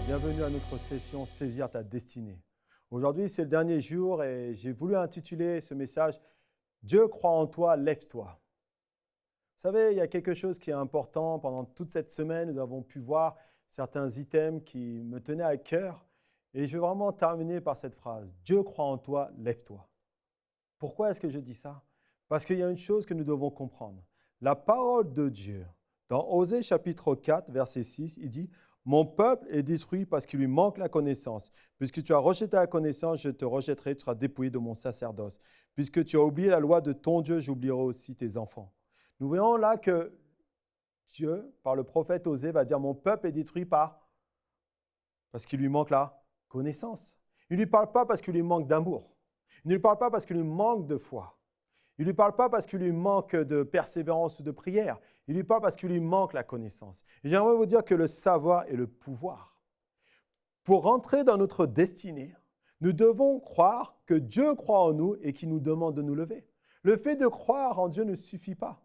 Bienvenue à notre session Saisir ta destinée. Aujourd'hui, c'est le dernier jour et j'ai voulu intituler ce message « Dieu croit en toi, lève-toi ». Vous savez, il y a quelque chose qui est important. Pendant toute cette semaine, nous avons pu voir certains items qui me tenaient à cœur. Et je vais vraiment terminer par cette phrase « Dieu croit en toi, lève-toi ». Pourquoi est-ce que je dis ça? Parce qu'il y a une chose que nous devons comprendre. La parole de Dieu, dans Osée chapitre 4, verset 6, il dit « Mon peuple est détruit parce qu'il lui manque la connaissance. Puisque tu as rejeté la connaissance, je te rejetterai, tu seras dépouillé de mon sacerdoce. Puisque tu as oublié la loi de ton Dieu, j'oublierai aussi tes enfants. » Nous voyons là que Dieu, par le prophète Osée, va dire « Mon peuple est détruit parce qu'il lui manque la connaissance. » Il ne lui parle pas parce qu'il lui manque d'amour. Il ne lui parle pas parce qu'il lui manque de foi. Il ne lui parle pas parce qu'il lui manque de persévérance ou de prière. Il lui parle parce qu'il lui manque la connaissance. Et j'aimerais vous dire que le savoir est le pouvoir. Pour rentrer dans notre destinée, nous devons croire que Dieu croit en nous et qu'il nous demande de nous lever. Le fait de croire en Dieu ne suffit pas.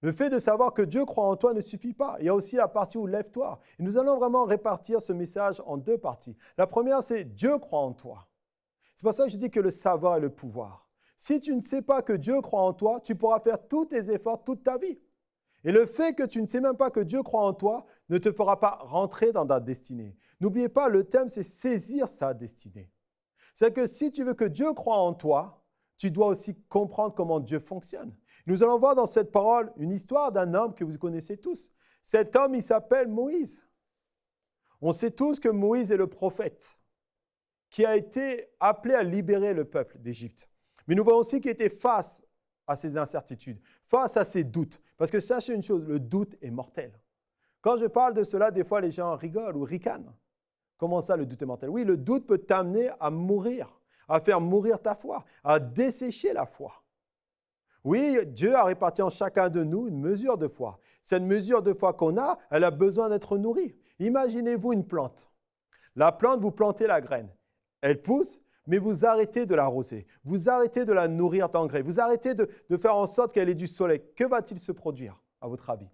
Le fait de savoir que Dieu croit en toi ne suffit pas. Il y a aussi la partie où lève-toi. Et nous allons vraiment répartir ce message en deux parties. La première, c'est Dieu croit en toi. C'est pour ça que je dis que le savoir est le pouvoir. Si tu ne sais pas que Dieu croit en toi, tu pourras faire tous tes efforts toute ta vie. Et le fait que tu ne sais même pas que Dieu croit en toi ne te fera pas rentrer dans ta destinée. N'oubliez pas, le thème, c'est saisir sa destinée. C'est que si tu veux que Dieu croit en toi, tu dois aussi comprendre comment Dieu fonctionne. Nous allons voir dans cette parole une histoire d'un homme que vous connaissez tous. Cet homme, il s'appelle Moïse. On sait tous que Moïse est le prophète qui a été appelé à libérer le peuple d'Égypte. Mais nous voyons aussi qu'il était face à ces incertitudes, face à ces doutes. Parce que sachez une chose, le doute est mortel. Quand je parle de cela, des fois les gens rigolent ou ricanent. Comment ça, le doute est mortel? Oui, le doute peut t'amener à mourir, à faire mourir ta foi, à dessécher la foi. Oui, Dieu a réparti en chacun de nous une mesure de foi. Cette mesure de foi qu'on a, elle a besoin d'être nourrie. Imaginez-vous une plante. La plante, vous plantez la graine. Elle pousse, mais vous arrêtez de l'arroser. Vous arrêtez de la nourrir d'engrais. Vous arrêtez de faire en sorte qu'elle ait du soleil. Que va-t-il se produire, à votre avis?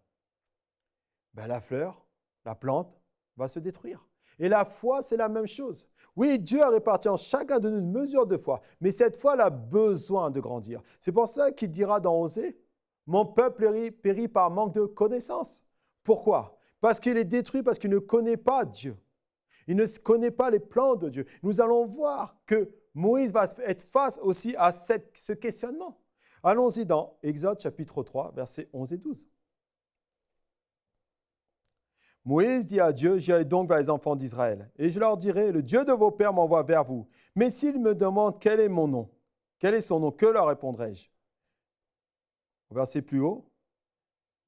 La fleur, la plante, va se détruire. Et la foi, c'est la même chose. Oui, Dieu a réparti en chacun de nous une mesure de foi, mais cette foi, elle a besoin de grandir. C'est pour ça qu'il dira dans Osée, « Mon peuple périt par manque de connaissance. » Pourquoi? Parce qu'il est détruit, parce qu'il ne connaît pas Dieu. Il ne connaît pas les plans de Dieu. Nous allons voir que Moïse va être face aussi à ce questionnement. Allons-y dans Exode chapitre 3, versets 11 et 12. Moïse dit à Dieu, « J'irai donc vers les enfants d'Israël, et je leur dirai, le Dieu de vos pères m'envoie vers vous. Mais s'ils me demandent quel est mon nom, quel est son nom, que leur répondrai-je » Au verset plus haut,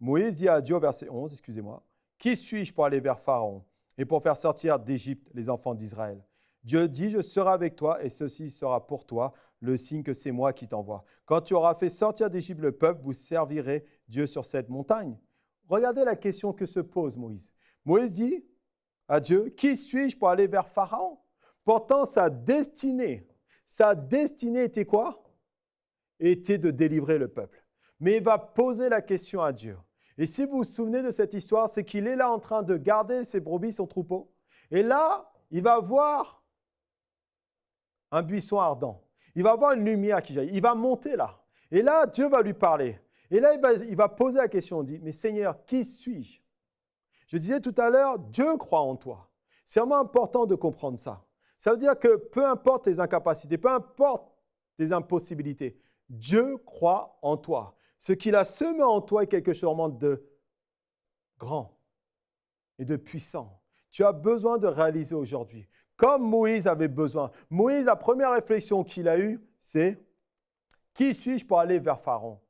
Moïse dit à Dieu, au verset 11, excusez-moi, « Qui suis-je pour aller vers Pharaon et pour faire sortir d'Égypte les enfants d'Israël ?» Dieu dit, « Je serai avec toi et ceci sera pour toi le signe que c'est moi qui t'envoie. Quand tu auras fait sortir d'Égypte le peuple, vous servirez Dieu sur cette montagne. » Regardez la question que se pose Moïse. Moïse dit à Dieu, « Qui suis-je pour aller vers Pharaon ?» Pourtant, sa destinée était quoi? Était de délivrer le peuple. Mais il va poser la question à Dieu. Et si vous vous souvenez de cette histoire, c'est qu'il est là en train de garder ses brebis, son troupeau. Et là, il va voir un buisson ardent. Il va voir une lumière qui jaillit. Il va monter là. Et là, Dieu va lui parler. Et là, il va poser la question. Il dit, « Mais Seigneur, qui suis-je » Je disais tout à l'heure, Dieu croit en toi. C'est vraiment important de comprendre ça. Ça veut dire que peu importe tes incapacités, peu importe tes impossibilités, Dieu croit en toi. Ce qu'il a semé en toi est quelque chose de grand et de puissant. Tu as besoin de réaliser aujourd'hui. Comme Moïse avait besoin. Moïse, la première réflexion qu'il a eue, c'est « Qui suis-je pour aller vers Pharaon ?»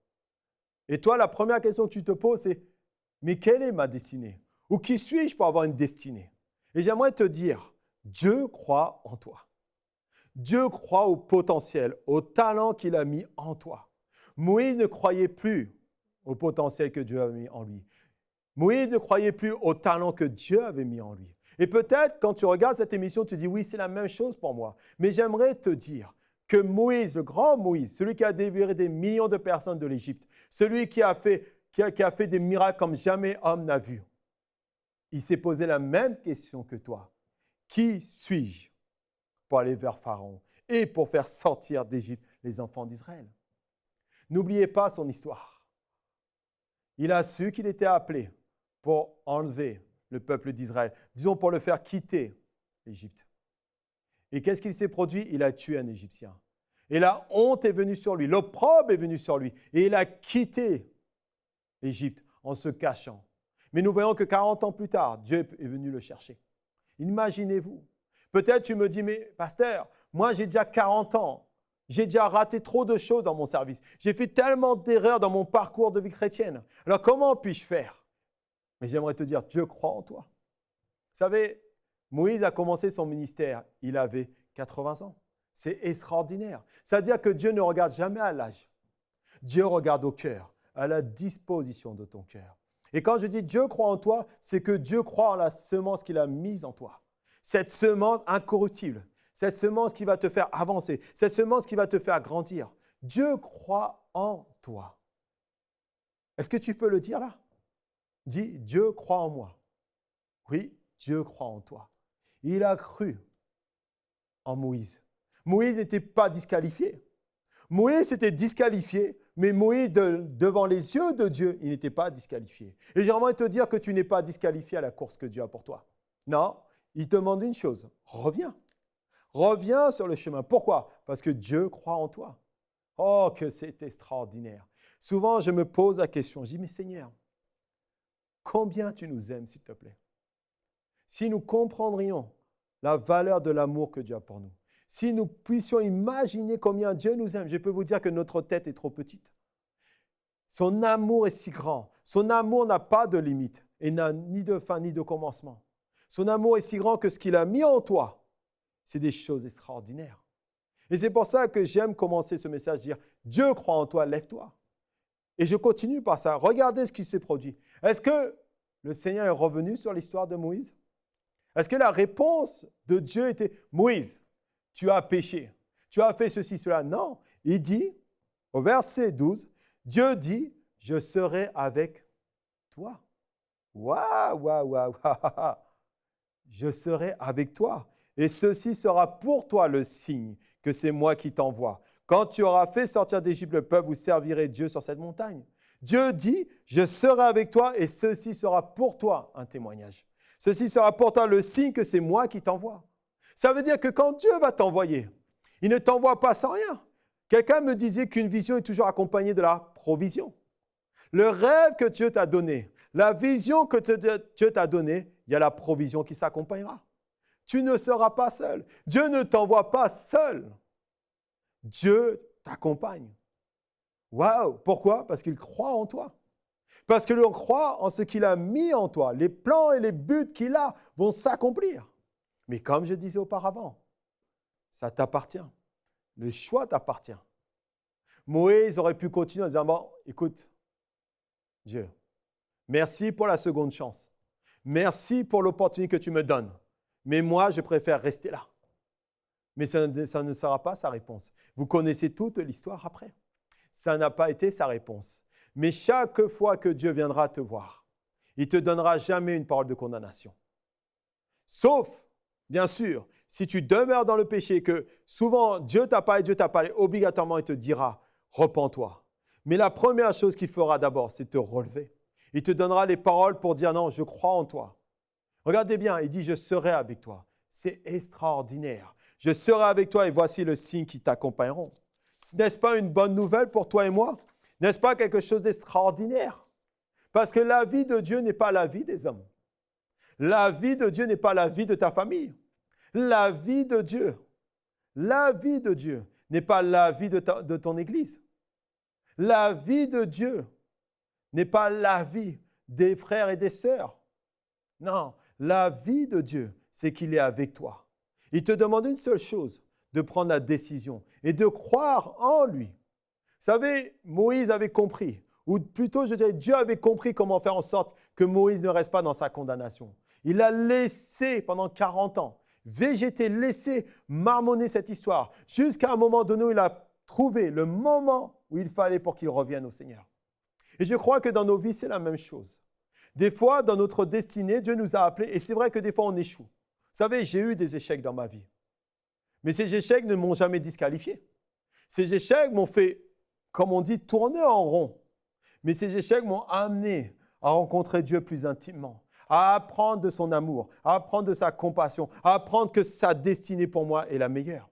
Et toi, la première question que tu te poses, c'est « Mais quelle est ma destinée ?» Ou « Qui suis-je pour avoir une destinée ?» Et j'aimerais te dire, Dieu croit en toi. Dieu croit au potentiel, au talent qu'il a mis en toi. Moïse ne croyait plus au potentiel que Dieu avait mis en lui. Moïse ne croyait plus au talent que Dieu avait mis en lui. Et peut-être, quand tu regardes cette émission, tu dis, oui, c'est la même chose pour moi. Mais j'aimerais te dire que Moïse, le grand Moïse, celui qui a délivré des millions de personnes de l'Égypte, celui qui a fait des miracles comme jamais homme n'a vu, il s'est posé la même question que toi. Qui suis-je pour aller vers Pharaon et pour faire sortir d'Égypte les enfants d'Israël? N'oubliez pas son histoire. Il a su qu'il était appelé pour enlever le peuple d'Israël, disons pour le faire quitter l'Égypte. Et qu'est-ce qu'il s'est produit? Il a tué un Égyptien. Et la honte est venue sur lui, l'opprobre est venu sur lui. Et il a quitté l'Égypte en se cachant. Mais nous voyons que 40 ans plus tard, Dieu est venu le chercher. Imaginez-vous. Peut-être tu me dis, mais pasteur, moi j'ai déjà 40 ans. J'ai déjà raté trop de choses dans mon service. J'ai fait tellement d'erreurs dans mon parcours de vie chrétienne. Alors comment puis-je faire? Mais j'aimerais te dire, Dieu croit en toi. Vous savez, Moïse a commencé son ministère, il avait 80 ans. C'est extraordinaire. C'est-à-dire que Dieu ne regarde jamais à l'âge. Dieu regarde au cœur, à la disposition de ton cœur. Et quand je dis Dieu croit en toi, c'est que Dieu croit en la semence qu'il a mise en toi. Cette semence incorruptible, cette semence qui va te faire avancer, cette semence qui va te faire grandir. Dieu croit en toi. Est-ce que tu peux le dire là? Dis, Dieu croit en moi. Oui, Dieu croit en toi. Il a cru en Moïse. Moïse n'était pas disqualifié. Moïse était disqualifié, mais Moïse, devant les yeux de Dieu, il n'était pas disqualifié. Et j'aimerais te dire que tu n'es pas disqualifié à la course que Dieu a pour toi. Non, il te demande une chose, reviens. Reviens sur le chemin. Pourquoi? Parce que Dieu croit en toi. Oh, que c'est extraordinaire. Souvent, je me pose la question, je dis, mais Seigneur, combien tu nous aimes, s'il te plaît? Si nous comprendrions la valeur de l'amour que Dieu a pour nous, si nous puissions imaginer combien Dieu nous aime, je peux vous dire que notre tête est trop petite. Son amour est si grand. Son amour n'a pas de limite et n'a ni de fin ni de commencement. Son amour est si grand que ce qu'il a mis en toi, c'est des choses extraordinaires. Et c'est pour ça que j'aime commencer ce message, dire « Dieu croit en toi, lève-toi ». Et je continue par ça. Regardez ce qui s'est produit. Est-ce que le Seigneur est revenu sur l'histoire de Moïse? Est-ce que la réponse de Dieu était « Moïse, tu as péché, tu as fait ceci, cela ». Non, il dit, au verset 12, Dieu dit, je serai avec toi. Waouh, waouh, waouh, waouh. Je serai avec toi. Et ceci sera pour toi le signe que c'est moi qui t'envoie. Quand tu auras fait sortir d'Égypte le peuple, vous servirez Dieu sur cette montagne. Dieu dit, je serai avec toi et ceci sera pour toi un témoignage. Ceci sera pour toi le signe que c'est moi qui t'envoie. Ça veut dire que quand Dieu va t'envoyer, il ne t'envoie pas sans rien. Quelqu'un me disait qu'une vision est toujours accompagnée de la provision. Le rêve que Dieu t'a donné, la vision que Dieu t'a donnée, il y a la provision qui s'accompagnera. Tu ne seras pas seul. Dieu ne t'envoie pas seul. Dieu t'accompagne. Waouh! Pourquoi? Parce qu'il croit en toi. Parce que l'on croit en ce qu'il a mis en toi. Les plans et les buts qu'il a vont s'accomplir. Mais comme je disais auparavant, ça t'appartient. Le choix t'appartient. Moïse aurait pu continuer en disant, bon, écoute, Dieu, merci pour la seconde chance. Merci pour l'opportunité que tu me donnes. Mais moi, je préfère rester là. Mais ça ne sera pas sa réponse. Vous connaissez toute l'histoire après. Ça n'a pas été sa réponse. Mais chaque fois que Dieu viendra te voir, il ne te donnera jamais une parole de condamnation. Sauf, bien sûr, si tu demeures dans le péché et que souvent Dieu t'a parlé, obligatoirement il te dira, repens-toi. Mais la première chose qu'il fera d'abord, c'est te relever. Il te donnera les paroles pour dire non, je crois en toi. Regardez bien, il dit je serai avec toi. C'est extraordinaire. Je serai avec toi et voici le signe qui t'accompagneront. N'est-ce pas une bonne nouvelle pour toi et moi? N'est-ce pas quelque chose d'extraordinaire? Parce que la vie de Dieu n'est pas la vie des hommes. La vie de Dieu n'est pas la vie de ta famille. La vie de Dieu n'est pas la vie de ton église. La vie de Dieu n'est pas la vie des frères et des sœurs. Non, la vie de Dieu, c'est qu'il est avec toi. Il te demande une seule chose, de prendre la décision et de croire en lui. Vous savez, Moïse avait compris, ou plutôt je dirais Dieu avait compris comment faire en sorte que Moïse ne reste pas dans sa condamnation. Il a laissé pendant 40 ans végéter, laissé marmonner cette histoire jusqu'à un moment donné où il a trouvé le moment où il fallait pour qu'il revienne au Seigneur. Et je crois que dans nos vies, c'est la même chose. Des fois, dans notre destinée, Dieu nous a appelés et c'est vrai que des fois, on échoue. Vous savez, j'ai eu des échecs dans ma vie. Mais ces échecs ne m'ont jamais disqualifié. Ces échecs m'ont fait, comme on dit, tourner en rond. Mais ces échecs m'ont amené à rencontrer Dieu plus intimement, à apprendre de son amour, à apprendre de sa compassion, à apprendre que sa destinée pour moi est la meilleure.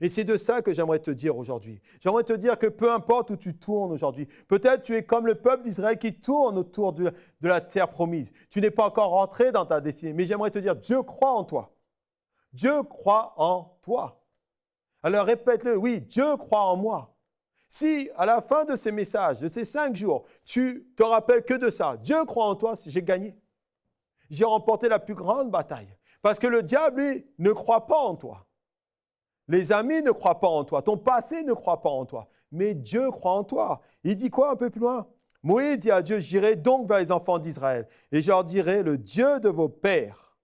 Et c'est de ça que j'aimerais te dire aujourd'hui. J'aimerais te dire que peu importe où tu tournes aujourd'hui, peut-être tu es comme le peuple d'Israël qui tourne autour de la terre promise. Tu n'es pas encore rentré dans ta destinée, mais j'aimerais te dire, Dieu croit en toi. Dieu croit en toi. Alors répète-le, oui, Dieu croit en moi. Si à la fin de ces messages, de ces 5 jours, tu te rappelles que de ça, Dieu croit en toi, j'ai gagné. J'ai remporté la plus grande bataille. Parce que le diable, lui, ne croit pas en toi. Les amis ne croient pas en toi. Ton passé ne croit pas en toi. Mais Dieu croit en toi. Il dit quoi un peu plus loin? Moïse dit à Dieu, j'irai donc vers les enfants d'Israël et je leur dirai, le Dieu de vos pères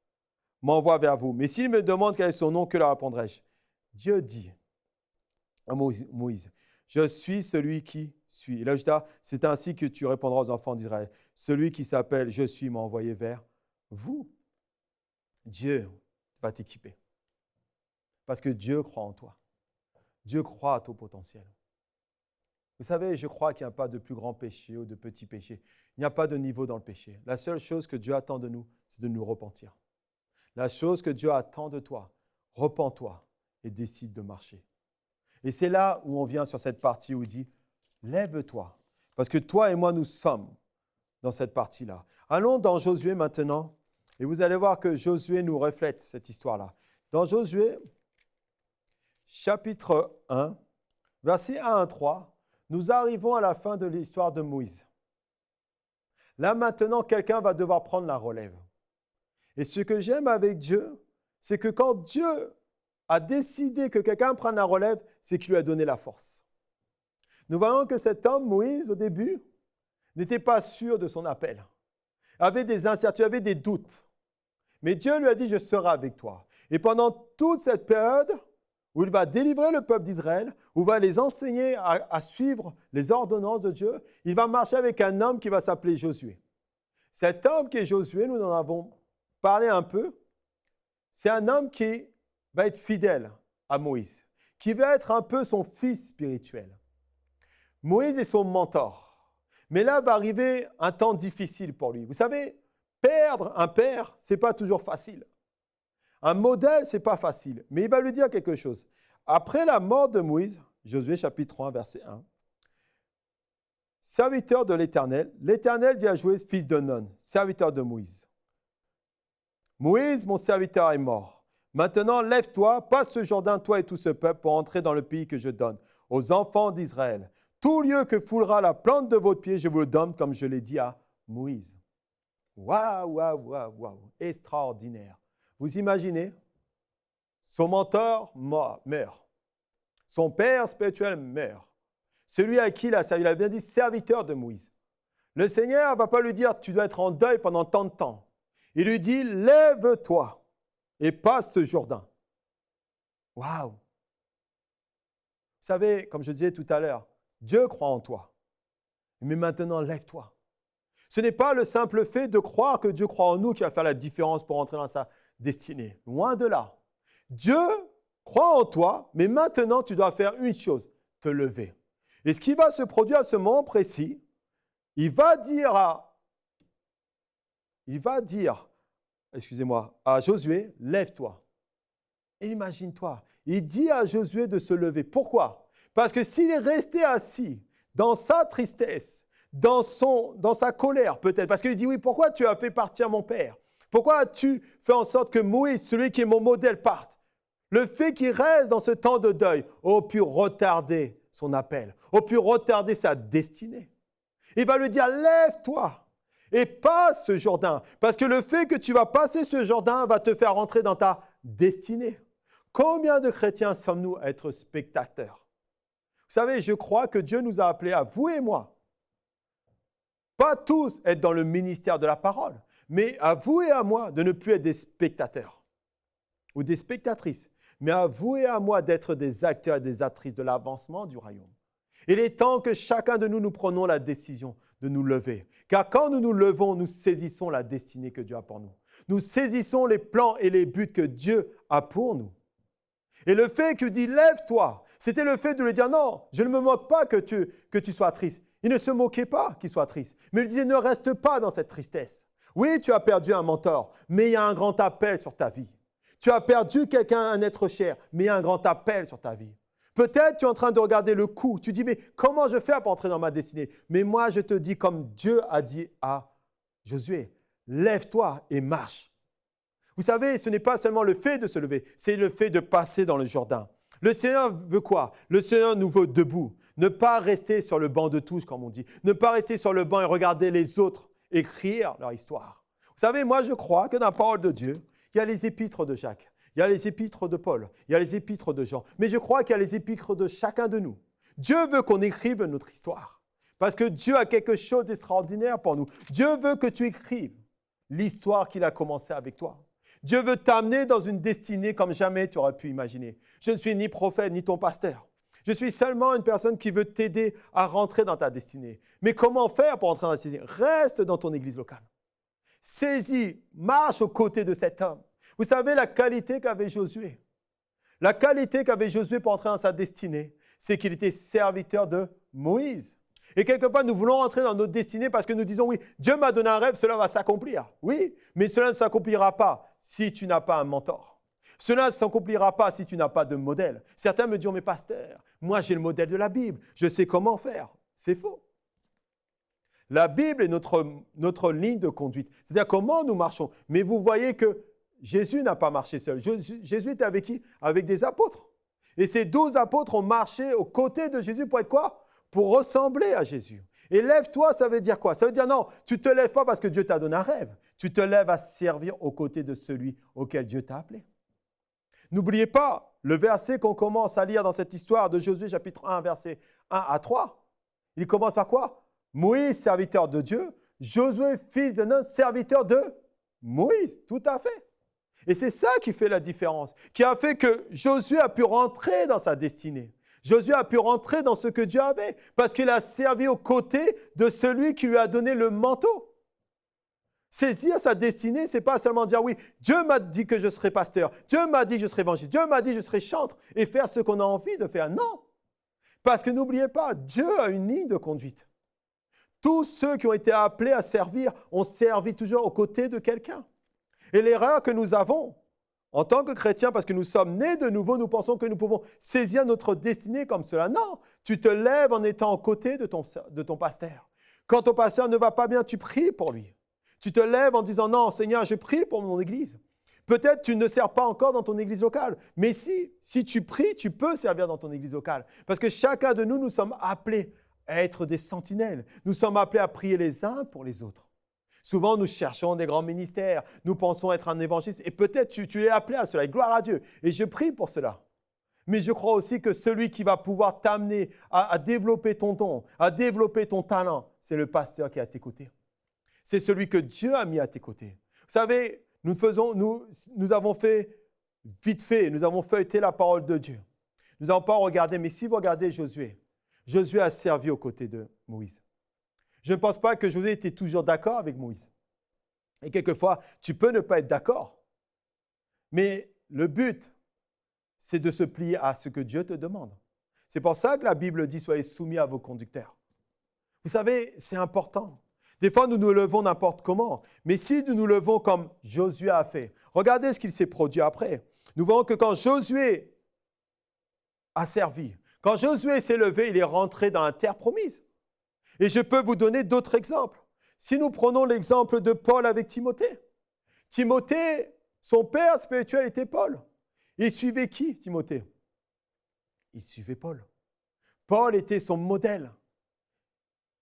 m'envoie vers vous. Mais s'ils me demandent quel est son nom, que leur répondrai-je? Dieu dit à Moïse, je suis celui qui suis. Et là, je dis, c'est ainsi que tu répondras aux enfants d'Israël. Celui qui s'appelle je suis m'a envoyé vers vous. Dieu va t'équiper. Parce que Dieu croit en toi. Dieu croit à ton potentiel. Vous savez, je crois qu'il n'y a pas de plus grand péché ou de petit péché. Il n'y a pas de niveau dans le péché. La seule chose que Dieu attend de nous, c'est de nous repentir. La chose que Dieu attend de toi, repens-toi et décide de marcher. Et c'est là où on vient sur cette partie où il dit, lève-toi. Parce que toi et moi, nous sommes dans cette partie-là. Allons dans Josué maintenant. Et vous allez voir que Josué nous reflète cette histoire-là. Dans Josué, chapitre 1, versets 1 à 3, nous arrivons à la fin de l'histoire de Moïse. Là maintenant, quelqu'un va devoir prendre la relève. Et ce que j'aime avec Dieu, c'est que quand Dieu a décidé que quelqu'un prenne la relève, c'est qu'il lui a donné la force. Nous voyons que cet homme, Moïse, au début, n'était pas sûr de son appel. Avait des incertitudes, avait des doutes. Mais Dieu lui a dit, je serai avec toi. Et pendant toute cette période où il va délivrer le peuple d'Israël, où il va les enseigner à suivre les ordonnances de Dieu, il va marcher avec un homme qui va s'appeler Josué. Cet homme qui est Josué, nous en avons parlé un peu, c'est un homme qui va être fidèle à Moïse, qui va être un peu son fils spirituel. Moïse est son mentor. Mais là va arriver un temps difficile pour lui. Vous savez, perdre un père, ce n'est pas toujours facile. Un modèle, ce n'est pas facile. Mais il va lui dire quelque chose. Après la mort de Moïse, Josué chapitre 3, verset 1, serviteur de l'Éternel, l'Éternel dit à Josué, fils de Nun, serviteur de Moïse. Moïse, mon serviteur, est mort. Maintenant, lève-toi, passe ce Jourdain, toi et tout ce peuple, pour entrer dans le pays que je donne aux enfants d'Israël. Tout lieu que foulera la plante de votre pied, je vous le donne, comme je l'ai dit à Moïse. Waouh, waouh, waouh, waouh, extraordinaire. Vous imaginez, son mentor meurt. Son père spirituel meurt. Celui à qui il a servi, il a bien dit serviteur de Moïse. Le Seigneur ne va pas lui dire, tu dois être en deuil pendant tant de temps. Il lui dit, lève-toi et passe ce Jourdain. Waouh! Vous savez, comme je disais tout à l'heure, Dieu croit en toi. Mais maintenant, lève-toi. Ce n'est pas le simple fait de croire que Dieu croit en nous qui va faire la différence pour entrer dans sa destinée. Loin de là. Dieu croit en toi, mais maintenant, tu dois faire une chose, te lever. Et ce qui va se produire à ce moment précis, il va dire à Josué, lève-toi. Et imagine-toi, il dit à Josué de se lever. Pourquoi? Parce que s'il est resté assis dans sa tristesse, dans sa colère peut-être, parce qu'il dit, oui, pourquoi tu as fait partir mon père? Pourquoi as-tu fait en sorte que Moïse, celui qui est mon modèle, parte? Le fait qu'il reste dans ce temps de deuil aurait pu retarder son appel, aurait pu retarder sa destinée. Il va lui dire, lève-toi et passe ce Jourdain, parce que le fait que tu vas passer ce Jourdain va te faire rentrer dans ta destinée. Combien de chrétiens sommes-nous à être spectateurs? Vous savez, je crois que Dieu nous a appelés à vous et moi, pas tous être dans le ministère de la parole, mais à vous et à moi de ne plus être des spectateurs ou des spectatrices, mais à vous et à moi d'être des acteurs et des actrices de l'avancement du royaume. Il est temps que chacun de nous prenions la décision de nous lever. Car quand nous nous levons, nous saisissons la destinée que Dieu a pour nous. Nous saisissons les plans et les buts que Dieu a pour nous. Et le fait qu'il dit « lève-toi », c'était le fait de lui dire « non, je ne me moque pas que tu sois triste ». Il ne se moquait pas qu'il soit triste, mais il disait « ne reste pas dans cette tristesse ». Oui, tu as perdu un mentor, mais il y a un grand appel sur ta vie. Tu as perdu quelqu'un, un être cher, mais il y a un grand appel sur ta vie. Peut-être tu es en train de regarder le coup. Tu dis, mais comment je fais pour entrer dans ma destinée? Mais moi, je te dis comme Dieu a dit à Josué, lève-toi et marche. Vous savez, ce n'est pas seulement le fait de se lever, c'est le fait de passer dans le Jourdain. Le Seigneur veut quoi? Le Seigneur nous veut debout. Ne pas rester sur le banc de touche, comme on dit. Ne pas rester sur le banc et regarder les autres écrire leur histoire. Vous savez, moi, je crois que dans la parole de Dieu, il y a les épîtres de Jacques, il y a les épîtres de Paul, il y a les épîtres de Jean. Mais je crois qu'il y a les épîtres de chacun de nous. Dieu veut qu'on écrive notre histoire. Parce que Dieu a quelque chose d'extraordinaire pour nous. Dieu veut que tu écrives l'histoire qu'il a commencée avec toi. Dieu veut t'amener dans une destinée comme jamais tu aurais pu imaginer. Je ne suis ni prophète ni ton pasteur. Je suis seulement une personne qui veut t'aider à rentrer dans ta destinée. Mais comment faire pour entrer dans ta destinée? Reste dans ton église locale. Saisis, marche aux côtés de cet homme. Vous savez la qualité qu'avait Josué. La qualité qu'avait Josué pour entrer dans sa destinée, c'est qu'il était serviteur de Moïse. Et quelquefois, nous voulons entrer dans notre destinée parce que nous disons, oui, Dieu m'a donné un rêve, cela va s'accomplir. Oui, mais cela ne s'accomplira pas si tu n'as pas un mentor. Cela ne s'accomplira pas si tu n'as pas de modèle. Certains me disent, mais pasteur, moi j'ai le modèle de la Bible, je sais comment faire. C'est faux. La Bible est notre ligne de conduite. C'est-à-dire comment nous marchons. Mais vous voyez que Jésus n'a pas marché seul. Jésus était avec qui? Avec des apôtres. Et ces 12 apôtres ont marché aux côtés de Jésus pour être quoi? Pour ressembler à Jésus. Et lève-toi, ça veut dire quoi? Ça veut dire non, tu ne te lèves pas parce que Dieu t'a donné un rêve. Tu te lèves à servir aux côtés de celui auquel Dieu t'a appelé. N'oubliez pas le verset qu'on commence à lire dans cette histoire de Josué, chapitre 1, versets 1 à 3. Il commence par quoi? Moïse, serviteur de Dieu. Josué, fils de Nun, serviteur de Moïse. Tout à fait. Et c'est ça qui fait la différence, qui a fait que Josué a pu rentrer dans sa destinée. Josué a pu rentrer dans ce que Dieu avait, parce qu'il a servi aux côtés de celui qui lui a donné le manteau. Saisir sa destinée, ce n'est pas seulement dire, oui, Dieu m'a dit que je serai pasteur, Dieu m'a dit que je serai évangéliste, Dieu m'a dit que je serai chantre, et faire ce qu'on a envie de faire. Non, parce que n'oubliez pas, Dieu a une ligne de conduite. Tous ceux qui ont été appelés à servir ont servi toujours aux côtés de quelqu'un. Et l'erreur que nous avons, en tant que chrétiens, parce que nous sommes nés de nouveau, nous pensons que nous pouvons saisir notre destinée comme cela. Non, tu te lèves en étant aux côtés de ton pasteur. Quand ton pasteur ne va pas bien, tu pries pour lui. Tu te lèves en disant, non, Seigneur, je prie pour mon église. Peut-être tu ne sers pas encore dans ton église locale, mais si tu pries, tu peux servir dans ton église locale. Parce que chacun de nous, nous sommes appelés à être des sentinelles. Nous sommes appelés à prier les uns pour les autres. Souvent, nous cherchons des grands ministères, nous pensons être un évangéliste, et peut-être tu es appelé à cela, et gloire à Dieu. Et je prie pour cela. Mais je crois aussi que celui qui va pouvoir t'amener à développer ton don, à développer ton talent, c'est le pasteur qui est à tes côtés. C'est celui que Dieu a mis à tes côtés. Vous savez, nous avons fait vite fait, nous avons feuilleté la parole de Dieu. Nous n'avons pas regardé, mais si vous regardez Josué, Josué a servi aux côtés de Moïse. Je ne pense pas que Josué était toujours d'accord avec Moïse. Et quelquefois, tu peux ne pas être d'accord. Mais le but, c'est de se plier à ce que Dieu te demande. C'est pour ça que la Bible dit « Soyez soumis à vos conducteurs ». Vous savez, c'est important. Des fois, nous nous levons n'importe comment. Mais si nous nous levons comme Josué a fait, regardez ce qu'il s'est produit après. Nous voyons que quand Josué a servi, quand Josué s'est levé, il est rentré dans la terre promise. Et je peux vous donner d'autres exemples. Si nous prenons l'exemple de Paul avec Timothée. Timothée, son père spirituel était Paul. Il suivait qui, Timothée? Il suivait Paul. Paul était son modèle.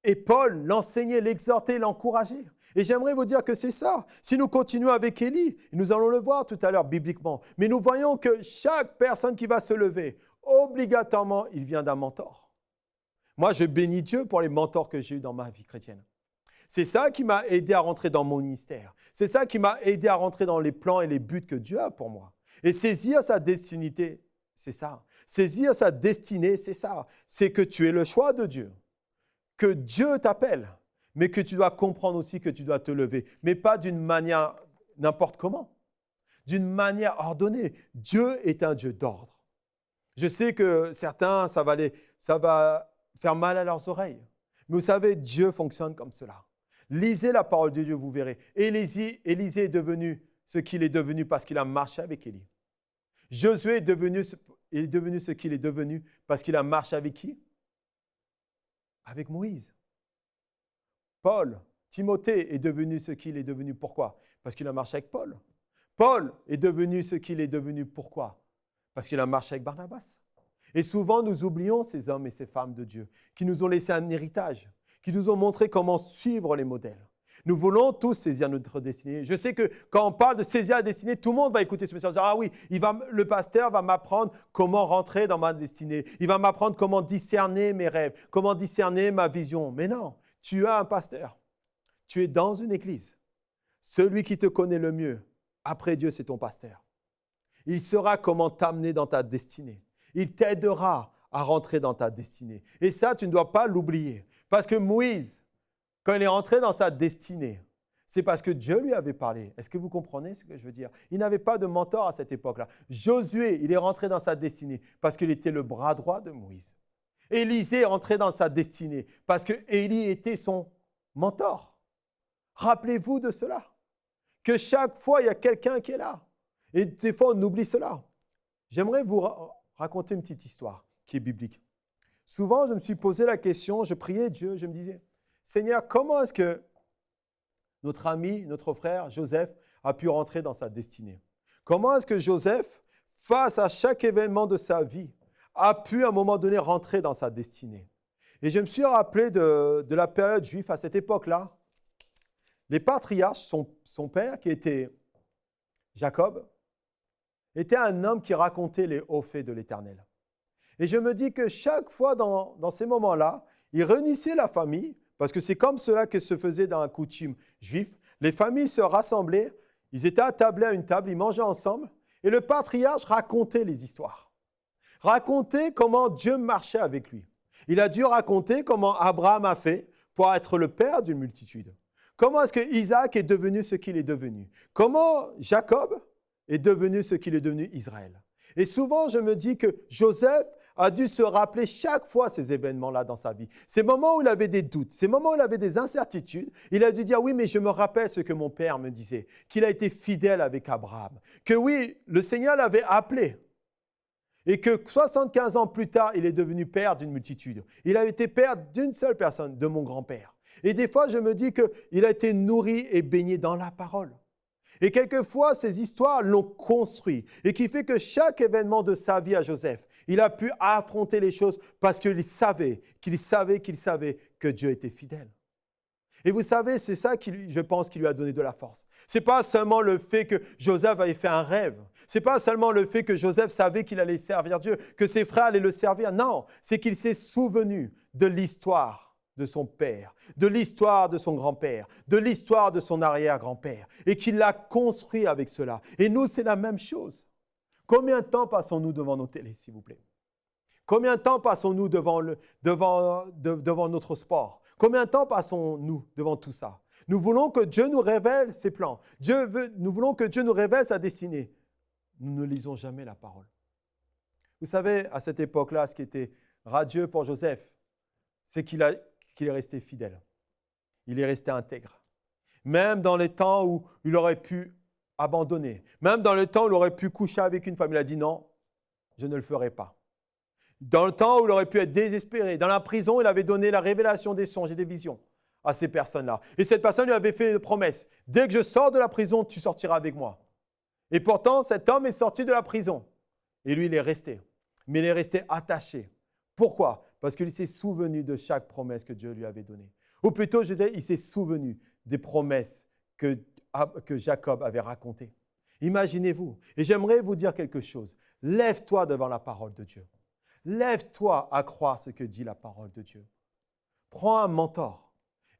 Et Paul l'enseignait, l'exhortait, l'encourageait. Et j'aimerais vous dire que c'est ça. Si nous continuons avec Élie, nous allons le voir tout à l'heure bibliquement, mais nous voyons que chaque personne qui va se lever, obligatoirement, il vient d'un mentor. Moi, je bénis Dieu pour les mentors que j'ai eus dans ma vie chrétienne. C'est ça qui m'a aidé à rentrer dans mon ministère. C'est ça qui m'a aidé à rentrer dans les plans et les buts que Dieu a pour moi. Et saisir sa destinée, c'est ça. Saisir sa destinée, c'est ça. C'est que tu es le choix de Dieu. Que Dieu t'appelle, mais que tu dois comprendre aussi que tu dois te lever. Mais pas d'une manière n'importe comment, d'une manière ordonnée. Dieu est un Dieu d'ordre. Je sais que certains, ça va faire mal à leurs oreilles. Mais vous savez, Dieu fonctionne comme cela. Lisez la parole de Dieu, vous verrez. Élisée est devenu ce qu'il est devenu parce qu'il a marché avec Élie. Josué est devenu ce qu'il est devenu parce qu'il a marché avec qui? Avec Moïse. Paul, Timothée est devenu ce qu'il est devenu. Pourquoi? Parce qu'il a marché avec Paul. Paul est devenu ce qu'il est devenu. Pourquoi? Parce qu'il a marché avec Barnabas. Et souvent, nous oublions ces hommes et ces femmes de Dieu qui nous ont laissé un héritage, qui nous ont montré comment suivre les modèles. Nous voulons tous saisir notre destinée. Je sais que quand on parle de saisir la destinée, tout le monde va écouter ce message. Ah oui, le pasteur va m'apprendre comment rentrer dans ma destinée. Il va m'apprendre comment discerner mes rêves, comment discerner ma vision. Mais non, tu as un pasteur. Tu es dans une église. Celui qui te connaît le mieux, après Dieu, c'est ton pasteur. Il saura comment t'amener dans ta destinée. Il t'aidera à rentrer dans ta destinée. Et ça, tu ne dois pas l'oublier. Parce que Moïse, quand il est rentré dans sa destinée, c'est parce que Dieu lui avait parlé. Est-ce que vous comprenez ce que je veux dire? Il n'avait pas de mentor à cette époque-là. Josué, il est rentré dans sa destinée parce qu'il était le bras droit de Moïse. Élisée est rentré dans sa destinée parce que Élie était son mentor. Rappelez-vous de cela. Que chaque fois, il y a quelqu'un qui est là. Et des fois, on oublie cela. J'aimerais vous raconter une petite histoire qui est biblique. Souvent, je me suis posé la question, je priais Dieu, je me disais, Seigneur, comment est-ce que notre ami, notre frère Joseph a pu rentrer dans sa destinée? Comment est-ce que Joseph, face à chaque événement de sa vie, a pu à un moment donné rentrer dans sa destinée? Et je me suis rappelé de la période juive à cette époque-là. Les patriarches, son père qui était Jacob, était un homme qui racontait les hauts faits de l'Éternel. Et je me dis que chaque fois dans ces moments-là, il réunissait la famille, parce que c'est comme cela que se faisait dans la coutume juive. Les familles se rassemblaient, ils étaient attablés à une table, ils mangeaient ensemble, et le patriarche racontait les histoires. Racontait comment Dieu marchait avec lui. Il a dû raconter comment Abraham a fait pour être le père d'une multitude. Comment est-ce que Isaac est devenu ce qu'il est devenu? Comment Jacob est devenu ce qu'il est devenu Israël? Et souvent, je me dis que Joseph a dû se rappeler chaque fois ces événements-là dans sa vie. Ces moments où il avait des doutes, ces moments où il avait des incertitudes, il a dû dire, oui, mais je me rappelle ce que mon père me disait, qu'il a été fidèle avec Abraham, que oui, le Seigneur l'avait appelé et que 75 ans plus tard, il est devenu père d'une multitude. Il a été père d'une seule personne, de mon grand-père. Et des fois, je me dis qu'il a été nourri et baigné dans la parole. Et quelquefois, ces histoires l'ont construit et qui fait que chaque événement de sa vie à Joseph, il a pu affronter les choses parce qu'il savait que Dieu était fidèle. Et vous savez, c'est ça je pense qui lui a donné de la force. Ce n'est pas seulement le fait que Joseph avait fait un rêve. Ce n'est pas seulement le fait que Joseph savait qu'il allait servir Dieu, que ses frères allaient le servir. Non, c'est qu'il s'est souvenu de l'histoire de son père, de l'histoire de son grand-père, de l'histoire de son arrière-grand-père, et qu'il l'a construit avec cela. Et nous, c'est la même chose. Combien de temps passons-nous devant nos télés, s'il vous plaît? Combien de temps passons-nous devant notre sport? Combien de temps passons-nous devant tout ça? Nous voulons que Dieu nous révèle ses plans. Nous voulons que Dieu nous révèle sa destinée. Nous ne lisons jamais la parole. Vous savez, à cette époque-là, ce qui était radieux pour Joseph, c'est qu'il est resté fidèle. Il est resté intègre. Même dans les temps où il aurait pu abandonner, même dans le temps où il aurait pu coucher avec une femme, il a dit non, je ne le ferai pas. Dans le temps où il aurait pu être désespéré, dans la prison, il avait donné la révélation des songes et des visions à ces personnes-là. Et cette personne lui avait fait une promesse. Dès que je sors de la prison, tu sortiras avec moi. Et pourtant, cet homme est sorti de la prison. Et lui, il est resté. Mais il est resté attaché. Pourquoi? Parce qu'il s'est souvenu de chaque promesse que Dieu lui avait donnée. Ou plutôt, je dirais, il s'est souvenu des promesses que Jacob avait racontées. Imaginez-vous. Et j'aimerais vous dire quelque chose. Lève-toi devant la parole de Dieu. Lève-toi à croire ce que dit la parole de Dieu. Prends un mentor.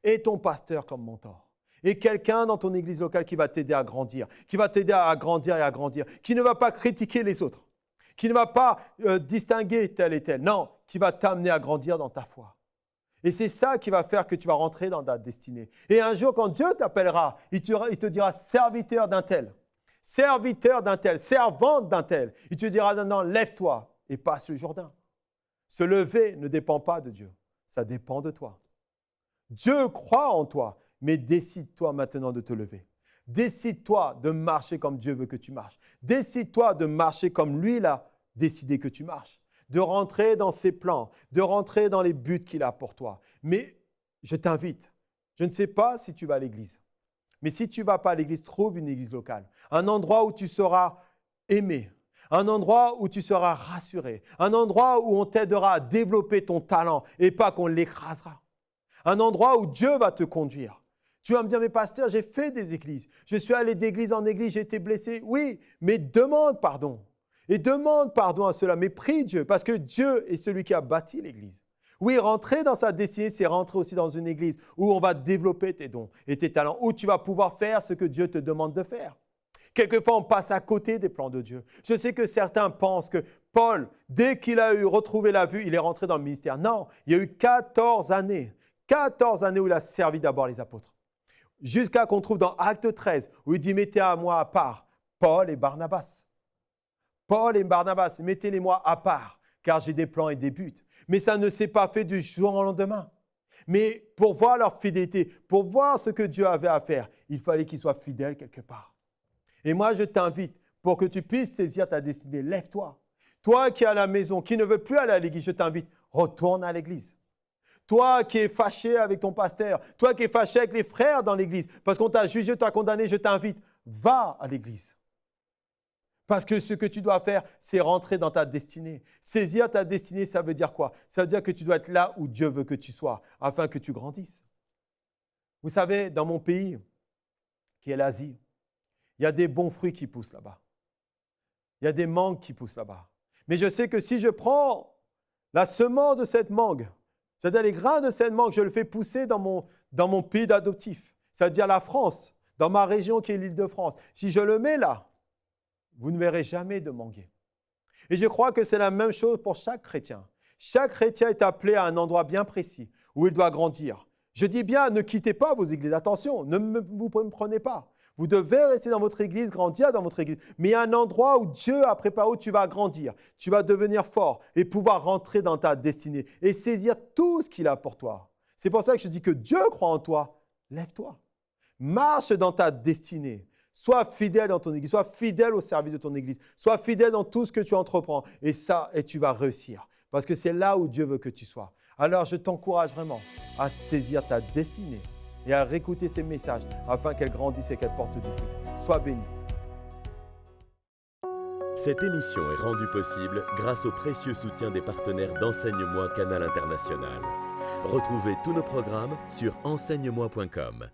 Et ton pasteur comme mentor. Et quelqu'un dans ton église locale qui va t'aider à grandir, qui va t'aider à grandir et à grandir, qui ne va pas critiquer les autres, qui ne va pas distinguer tel et tel. Non, qui va t'amener à grandir dans ta foi. Et c'est ça qui va faire que tu vas rentrer dans ta destinée. Et un jour, quand Dieu t'appellera, il te dira serviteur d'un tel, servante d'un tel. Il te dira non, lève-toi et passe le Jourdain. Se lever ne dépend pas de Dieu, ça dépend de toi. Dieu croit en toi, mais décide-toi maintenant de te lever. Décide-toi de marcher comme Dieu veut que tu marches. Décide-toi de marcher comme lui l'a décidé que tu marches. De rentrer dans ses plans, de rentrer dans les buts qu'il a pour toi. Mais je t'invite, je ne sais pas si tu vas à l'église, mais si tu ne vas pas à l'église, trouve une église locale. Un endroit où tu seras aimé, un endroit où tu seras rassuré, un endroit où on t'aidera à développer ton talent et pas qu'on l'écrasera. Un endroit où Dieu va te conduire. Tu vas me dire, mais pasteur, j'ai fait des églises. Je suis allé d'église en église, j'ai été blessé. Oui, mais demande pardon. Et demande pardon à cela, mais prie Dieu, parce que Dieu est celui qui a bâti l'église. Oui, rentrer dans sa destinée, c'est rentrer aussi dans une église où on va développer tes dons et tes talents, où tu vas pouvoir faire ce que Dieu te demande de faire. Quelquefois, on passe à côté des plans de Dieu. Je sais que certains pensent que Paul, dès qu'il a retrouvé la vue, il est rentré dans le ministère. Non, il y a eu 14 années où il a servi d'abord les apôtres. Jusqu'à qu'on trouve dans Acte 13, où il dit « Mettez à moi à part Paul et Barnabas ». Paul et Barnabas, mettez-les-moi à part, car j'ai des plans et des buts. Mais ça ne s'est pas fait du jour au lendemain. Mais pour voir leur fidélité, pour voir ce que Dieu avait à faire, il fallait qu'ils soient fidèles quelque part. Et moi, je t'invite, pour que tu puisses saisir ta destinée, lève-toi. Toi qui es à la maison, qui ne veux plus aller à l'église, je t'invite, retourne à l'église. Toi qui es fâché avec ton pasteur, toi qui es fâché avec les frères dans l'église, parce qu'on t'a jugé, t'a condamné, je t'invite, va à l'église. Parce que ce que tu dois faire, c'est rentrer dans ta destinée. Saisir ta destinée, ça veut dire quoi? Ça veut dire que tu dois être là où Dieu veut que tu sois, afin que tu grandisses. Vous savez, dans mon pays, qui est l'Asie, il y a des bons fruits qui poussent là-bas. Il y a des mangues qui poussent là-bas. Mais je sais que si je prends la semence de cette mangue, c'est-à-dire les grains de cette mangue, je le fais pousser dans mon pays d'adoptif, c'est-à-dire la France, dans ma région qui est l'Île-de-France. Si je le mets là, vous ne verrez jamais de manguier. Et je crois que c'est la même chose pour chaque chrétien. Chaque chrétien est appelé à un endroit bien précis où il doit grandir. Je dis bien, ne quittez pas vos églises. Attention, vous ne me prenez pas. Vous devez rester dans votre église, grandir dans votre église. Mais il y a un endroit où Dieu a préparé, où tu vas grandir. Tu vas devenir fort et pouvoir rentrer dans ta destinée et saisir tout ce qu'il a pour toi. C'est pour ça que je dis que Dieu croit en toi. Lève-toi. Marche dans ta destinée. Sois fidèle dans ton église, sois fidèle au service de ton église, sois fidèle dans tout ce que tu entreprends et tu vas réussir parce que c'est là où Dieu veut que tu sois. Alors je t'encourage vraiment à saisir ta destinée et à réécouter ces messages afin qu'elle grandisse et qu'elle porte du fruit. Sois béni. Cette émission est rendue possible grâce au précieux soutien des partenaires d'Enseigne-moi Canal International. Retrouvez tous nos programmes sur enseigne-moi.com.